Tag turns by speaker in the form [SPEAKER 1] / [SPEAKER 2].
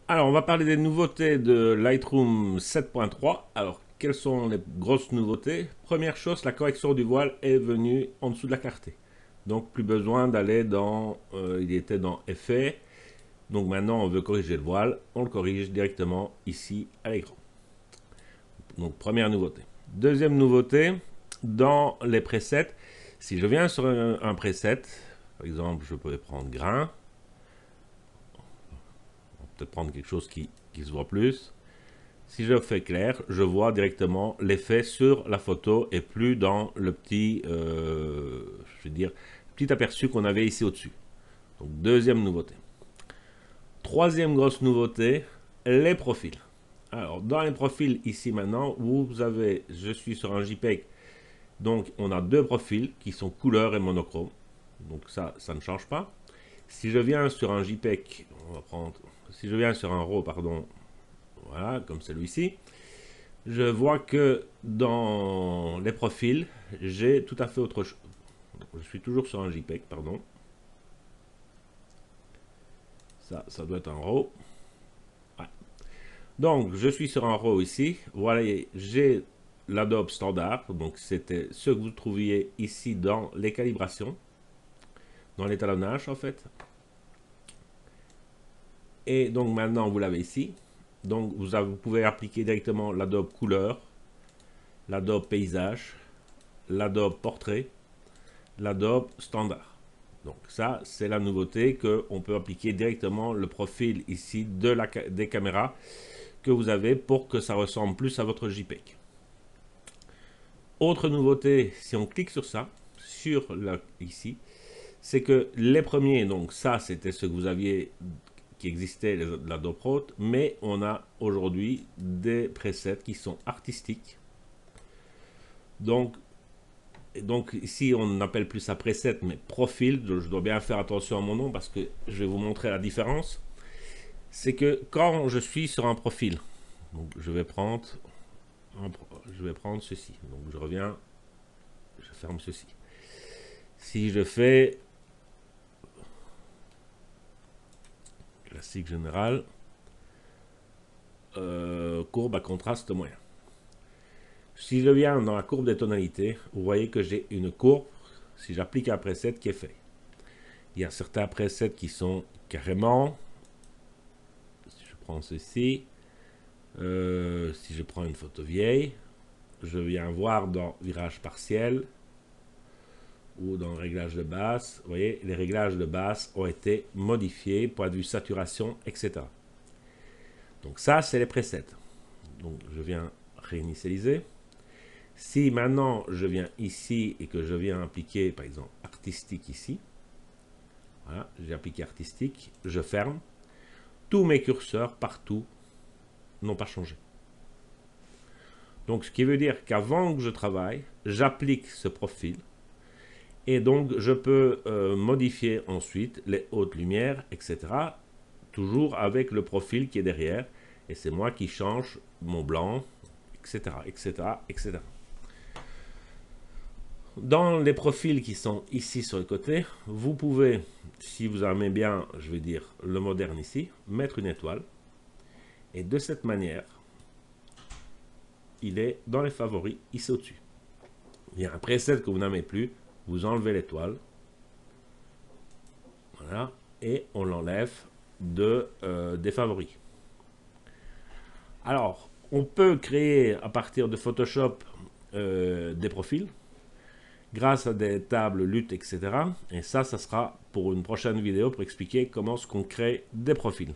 [SPEAKER 1] Alors, on va parler des nouveautés de Lightroom 7.3. Alors, quelles sont les grosses nouveautés? Première chose, la correction du voile est venue en dessous de la clarté. Donc, plus besoin d'aller dans... il était dans Effets. Donc, maintenant, on veut corriger le voile. On le corrige directement ici à l'écran. Donc, première nouveauté. Deuxième nouveauté, dans les presets, si je viens sur un preset, par exemple, je peux prendre grain. On va peut-être prendre quelque chose qui se voit plus. Si je fais clair, je vois directement l'effet sur la photo et plus dans le petit, je veux dire, petit aperçu qu'on avait ici au-dessus. Donc deuxième nouveauté. Troisième grosse nouveauté, les profils. Alors dans les profils ici maintenant, vous avez, je suis sur un JPEG, donc on a deux profils qui sont couleur et monochrome. Donc ça ne change pas. Si je viens sur un JPEG, on va prendre, si je viens sur un RAW, pardon, voilà, comme celui-ci, je vois que dans les profils, j'ai tout à fait autre chose. Je suis toujours sur un JPEG, pardon. Ça doit être un RAW. Ouais. Donc, je suis sur un RAW ici. Voilà, j'ai l'Adobe standard. Donc, c'était ce que vous trouviez ici dans les calibrations, dans l'étalonnage en fait. Et donc, maintenant, vous l'avez ici. Donc, vous pouvez appliquer directement l'Adobe couleur, l'Adobe paysage, l'Adobe portrait, l'Adobe standard. Donc ça, c'est la nouveauté qu'on peut appliquer directement le profil ici des caméras que vous avez pour que ça ressemble plus à votre JPEG. Autre nouveauté, si on clique sur ça, ici, c'est que les premiers, donc ça c'était ce que vous aviez qui existait, l'Adobe Pro, mais on a aujourd'hui des presets qui sont artistiques. Donc ici on n'appelle plus ça preset mais profil. Je dois bien faire attention à mon nom parce que je vais vous montrer la différence. C'est que quand je suis sur un profil, donc je vais prendre ceci. Donc je reviens, je ferme ceci. Si je fais classique général, courbe à contraste moyen. Si je viens dans la courbe des tonalités, vous voyez que j'ai une courbe, si j'applique un preset qui est fait. Il y a certains presets qui sont carrément, si je prends ceci, si je prends une photo vieille, je viens voir dans virage partiel ou dans réglage de basse, vous voyez, les réglages de basse ont été modifiés, point de vue saturation, etc. Donc ça, c'est les presets. Donc je viens réinitialiser. Si maintenant je viens ici et que je viens appliquer, par exemple, artistique ici, voilà, j'ai appliqué artistique, je ferme. Tous mes curseurs partout n'ont pas changé. Donc ce qui veut dire qu'avant que je travaille, j'applique ce profil et donc je peux modifier ensuite les hautes lumières, etc. Toujours avec le profil qui est derrière et c'est moi qui change mon blanc, etc., etc., etc. Dans les profils qui sont ici sur le côté, vous pouvez, si vous aimez bien, je vais dire le moderne ici, mettre une étoile. Et de cette manière, il est dans les favoris, ici au-dessus. Il y a un preset que vous n'aimez plus, vous enlevez l'étoile. Voilà. Et on l'enlève des favoris. Alors, on peut créer à partir de Photoshop des profils grâce à des tables lutte, etc. Et ça sera pour une prochaine vidéo pour expliquer comment est-ce qu'on crée des profils.